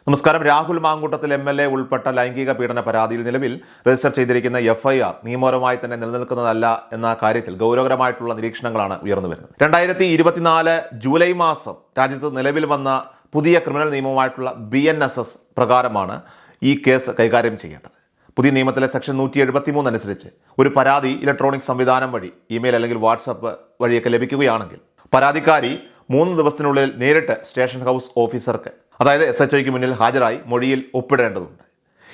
നമസ്കാരം. രാഹുൽ മാങ്കൂട്ടത്തിൽ MLA ഉൾപ്പെട്ട ലൈംഗിക പീഡന പരാതിയിൽ നിലവിൽ രജിസ്റ്റർ ചെയ്തിരിക്കുന്ന FIR നിയമപരമായി തന്നെ നിലനിൽക്കുന്നതല്ല എന്ന കാര്യത്തിൽ ഗൗരവകരമായിട്ടുള്ള നിരീക്ഷണങ്ങളാണ് ഉയർന്നു വരുന്നത്. 2024 ജൂലൈ മാസം രാജ്യത്ത് നിലവിൽ വന്ന പുതിയ ക്രിമിനൽ നിയമമായിട്ടുള്ള BNSS പ്രകാരമാണ് ഈ കേസ് കൈകാര്യം ചെയ്യേണ്ടത്. പുതിയ നിയമത്തിലെ സെക്ഷൻ 173 അനുസരിച്ച് ഒരു പരാതി ഇലക്ട്രോണിക് സംവിധാനം വഴി ഇമെയിൽ അല്ലെങ്കിൽ വാട്സപ്പ് വഴിയൊക്കെ ലഭിക്കുകയാണെങ്കിൽ പരാതിക്കാരി 3 ദിവസത്തിനുള്ളിൽ നേരിട്ട് സ്റ്റേഷൻ ഹൗസ് ഓഫീസർക്ക്, അതായത് SHOയ്ക്ക് മുന്നിൽ ഹാജരായി മൊഴിയിൽ ഒപ്പിടേണ്ടതുണ്ട്.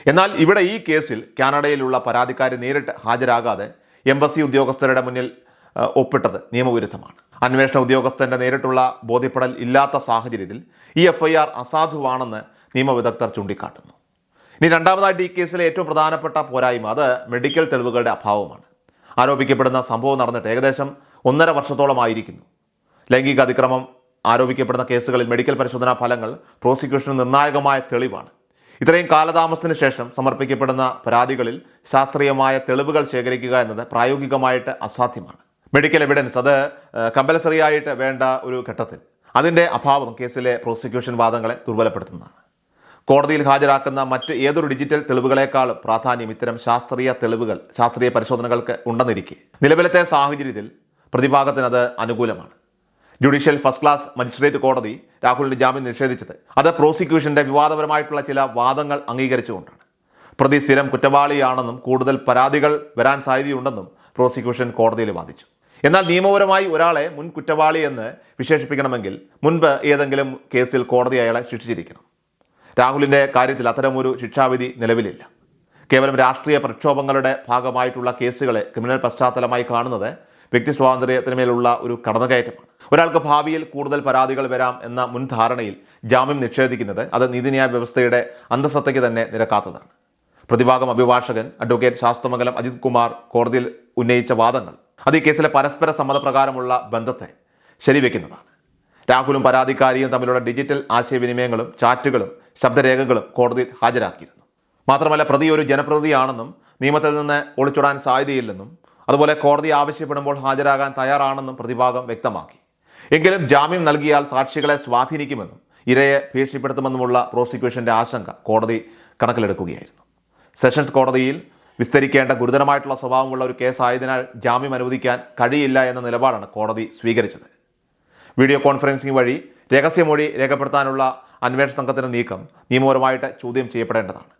എന്നാൽ ഇവിടെ ഈ കേസിൽ കാനഡയിലുള്ള പരാതിക്കാരി നേരിട്ട് ഹാജരാകാതെ എംബസി ഉദ്യോഗസ്ഥരുടെ മുന്നിൽ ഒപ്പിട്ടത് നിയമവിരുദ്ധമാണ്. അന്വേഷണ ഉദ്യോഗസ്ഥൻ്റെ നേരിട്ടുള്ള ബോധ്യപ്പെടൽ ഇല്ലാത്ത സാഹചര്യത്തിൽ ഈ FIR അസാധുവാണെന്ന് നിയമവിദഗ്ധർ ചൂണ്ടിക്കാട്ടുന്നു. ഇനി രണ്ടാമതായിട്ട് ഈ കേസിലെ ഏറ്റവും പ്രധാനപ്പെട്ട പോരായ്മ അത് മെഡിക്കൽ തെളിവുകളുടെ അഭാവമാണ്. ആരോപിക്കപ്പെടുന്ന സംഭവം നടന്നിട്ട് ഏകദേശം 1.5 വർഷത്തോളമായിരിക്കുന്നു. ലൈംഗിക അതിക്രമം ആരോപിക്കപ്പെടുന്ന കേസുകളിൽ മെഡിക്കൽ പരിശോധനാ ഫലങ്ങൾ പ്രോസിക്യൂഷന് നിർണായകമായ തെളിവാണ്. ഇത്രയും കാലതാമസത്തിന് ശേഷം സമർപ്പിക്കപ്പെടുന്ന പരാതികളിൽ ശാസ്ത്രീയമായ തെളിവുകൾ ശേഖരിക്കുക എന്നത് പ്രായോഗികമായിട്ട് അസാധ്യമാണ്. മെഡിക്കൽ എവിഡൻസ് അത് കമ്പൽസറി ആയിട്ട് വേണ്ട ഒരു ഘട്ടത്തിൽ അതിൻ്റെ അഭാവം കേസിലെ പ്രോസിക്യൂഷൻ വാദങ്ങളെ ദുർബലപ്പെടുത്തുന്നതാണ്. കോടതിയിൽ ഹാജരാക്കുന്ന മറ്റ് ഏതൊരു ഡിജിറ്റൽ തെളിവുകളെക്കാളും പ്രാധാന്യം ഇത്തരം ശാസ്ത്രീയ പരിശോധനകൾക്ക് ഉണ്ടെന്നിരിക്കെ നിലവിലത്തെ സാഹചര്യത്തിൽ പ്രതിഭാഗത്തിനത് അനുകൂലമാണ്. ജുഡീഷ്യൽ ഫസ്റ്റ് ക്ലാസ് മജിസ്ട്രേറ്റ് കോടതി രാഹുലിന് ജാമ്യം നിഷേധിച്ചത് അത് പ്രോസിക്യൂഷൻ്റെ വിവാദപരമായിട്ടുള്ള ചില വാദങ്ങൾ അംഗീകരിച്ചുകൊണ്ടാണ്. പ്രതി സ്ഥിരം കുറ്റവാളിയാണെന്നും കൂടുതൽ പരാതികൾ വരാൻ സാധ്യതയുണ്ടെന്നും പ്രോസിക്യൂഷൻ കോടതിയിൽ വാദിച്ചു. എന്നാൽ നിയമപരമായി ഒരാളെ മുൻ കുറ്റവാളി എന്ന് വിശേഷിപ്പിക്കണമെങ്കിൽ മുൻപ് ഏതെങ്കിലും കേസിൽ കോടതി അയാളെ ശിക്ഷിച്ചിരിക്കണം. രാഹുലിൻ്റെ കാര്യത്തിൽ അത്തരമൊരു ശിക്ഷാവിധി നിലവിലില്ല. കേവലം രാഷ്ട്രീയ പ്രക്ഷോഭങ്ങളുടെ ഭാഗമായിട്ടുള്ള കേസുകളെ ക്രിമിനൽ പശ്ചാത്തലമായി കാണുന്നത് വ്യക്തി സ്വാതന്ത്ര്യത്തിന്മേലുള്ള ഒരു കടന്നുകയറ്റമാണ്. ഒരാൾക്ക് ഭാവിയിൽ കൂടുതൽ പരാതികൾ വരാം എന്ന മുൻധാരണയിൽ ജാമ്യം നിഷേധിക്കുന്നത് അത് നീതിന്യായ വ്യവസ്ഥയുടെ അന്തസത്തയ്ക്ക് തന്നെ നിരക്കാത്തതാണ്. പ്രതിഭാഗം അഭിഭാഷകൻ അഡ്വക്കേറ്റ് ശാസ്ത്രമംഗലം അജിത് കുമാർ കോടതിയിൽ ഉന്നയിച്ച വാദങ്ങൾ അത് ഈ കേസിലെ പരസ്പര സമ്മതപ്രകാരമുള്ള ബന്ധത്തെ ശരിവെക്കുന്നതാണ്. രാഹുലും പരാതിക്കാരിയും തമ്മിലുള്ള ഡിജിറ്റൽ ആശയവിനിമയങ്ങളും ചാറ്റുകളും ശബ്ദരേഖകളും കോടതിയിൽ ഹാജരാക്കിയിരുന്നു. മാത്രമല്ല പ്രതി ഒരു ജനപ്രതിനിധിയാണെന്നും നിയമത്തിൽ നിന്ന് ഒളിച്ചോടാൻ സാധ്യതയില്ലെന്നും അതുപോലെ കോടതി ആവശ്യപ്പെടുമ്പോൾ ഹാജരാകാൻ തയ്യാറാണെന്നും പ്രതിഭാഗം വ്യക്തമാക്കി. എങ്കിലും ജാമ്യം നൽകിയാൽ സാക്ഷികളെ സ്വാധീനിക്കുമെന്നും ഇരയെ ഭീഷണിപ്പെടുത്തുമെന്നുമുള്ള പ്രോസിക്യൂഷൻ്റെ ആശങ്ക കോടതി കണക്കിലെടുക്കുകയായിരുന്നു. സെഷൻസ് കോടതിയിൽ വിസ്തരിക്കേണ്ട ഗുരുതരമായിട്ടുള്ള സ്വഭാവമുള്ള ഒരു കേസായതിനാൽ ജാമ്യം അനുവദിക്കാൻ കഴിയില്ല എന്ന നിലപാടാണ് കോടതി സ്വീകരിച്ചത്. വീഡിയോ കോൺഫറൻസിംഗ് വഴി രഹസ്യമൊഴി രേഖപ്പെടുത്താനുള്ള അന്വേഷണ സംഘത്തിൻ്റെ നീക്കം നിയമപരമായിട്ട് ചോദ്യം ചെയ്യപ്പെടേണ്ടതാണ്.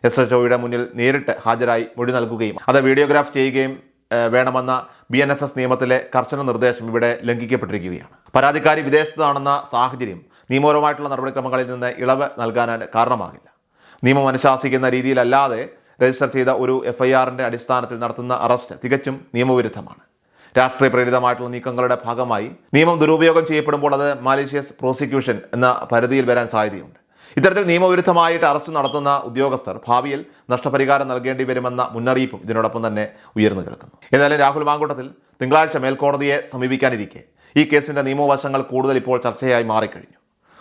SHOയുടെ മുന്നിൽ നേരിട്ട് ഹാജരായി മൊഴി നൽകുകയും അത് വീഡിയോഗ്രാഫ് ചെയ്യുകയും വേണമെന്ന BNSS നിയമത്തിലെ കർശന നിർദ്ദേശം ഇവിടെ ലംഘിക്കപ്പെട്ടിരിക്കുകയാണ്. പരാതിക്കാരി വിദേശത്താണെന്ന സാഹചര്യം നിയമപരമായിട്ടുള്ള നടപടിക്രമങ്ങളിൽ നിന്ന് ഇളവ് നൽകാനാണ് കാരണമാകില്ല. നിയമം അനുശാസിക്കുന്ന രീതിയിലല്ലാതെ രജിസ്റ്റർ ചെയ്ത ഒരു FIRൻ്റെ അടിസ്ഥാനത്തിൽ നടത്തുന്ന അറസ്റ്റ് തികച്ചും നിയമവിരുദ്ധമാണ്. രാഷ്ട്രീയ പ്രേരിതമായിട്ടുള്ള നീക്കങ്ങളുടെ ഭാഗമായി നിയമം ദുരുപയോഗം ചെയ്യപ്പെടുമ്പോൾ അത് മാലീഷ്യസ് പ്രോസിക്യൂഷൻ എന്ന പരിധിയിൽ വരാൻ സാധ്യതയുണ്ട്. ഇത്തരത്തിൽ നിയമവിരുദ്ധമായിട്ട് അറസ്റ്റ് നടത്തുന്ന ഉദ്യോഗസ്ഥർ ഭാവിയിൽ നഷ്ടപരിഹാരം നൽകേണ്ടി വരുമെന്ന മുന്നറിയിപ്പും ഇതിനോടൊപ്പം തന്നെ ഉയർന്നു കേൾക്കുന്നു. ഏതായാലും രാഹുൽ മാങ്കൂട്ടത്തിൽ തിങ്കളാഴ്ച മേൽക്കോടതിയെ സമീപിക്കാനിരിക്കെ ഈ കേസിൻ്റെ നിയമവശങ്ങൾ കൂടുതൽ ഇപ്പോൾ ചർച്ചയായി മാറിക്കഴിഞ്ഞു.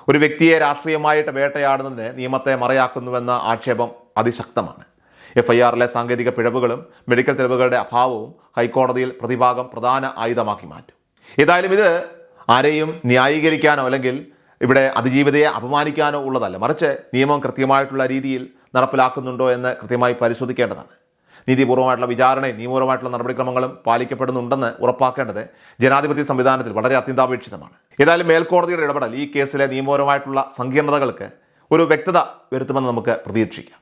ഒരു വ്യക്തിയെ രാഷ്ട്രീയമായിട്ട് വേട്ടയാടുന്നതിന് നിയമത്തെ മറയാക്കുന്നുവെന്ന ആക്ഷേപം അതിശക്തമാണ്. FIRലെ സാങ്കേതിക പിഴവുകളും മെഡിക്കൽ തെളിവുകളുടെ അഭാവവും ഹൈക്കോടതിയിൽ പ്രതിഭാഗം പ്രധാന ആയുധമാക്കി മാറ്റും. ഏതായാലും ഇത് ആരെയും ന്യായീകരിക്കാനോ അല്ലെങ്കിൽ ഇവിടെ അതിജീവിതയെ അപമാനിക്കാനോ ഉള്ളതല്ല, മറിച്ച് നിയമം കൃത്യമായിട്ടുള്ള രീതിയിൽ നടപ്പിലാക്കുന്നുണ്ടോ എന്ന് കൃത്യമായി പരിശോധിക്കേണ്ടതാണ്. നീതിപൂർവമായിട്ടുള്ള വിചാരണയും നിയമപരമായിട്ടുള്ള നടപടിക്രമങ്ങളും പാലിക്കപ്പെടുന്നുണ്ടെന്ന് ഉറപ്പാക്കേണ്ടത് ജനാധിപത്യ സംവിധാനത്തിൽ വളരെ അത്യന്താപേക്ഷിതമാണ്. ഏതായാലും മേൽക്കോടതിയുടെ ഇടപെടൽ ഈ കേസിലെ നിയമപരമായിട്ടുള്ള സങ്കീർണതകൾക്ക് ഒരു വ്യക്തത വരുത്തുമെന്ന് നമുക്ക് പ്രതീക്ഷിക്കാം.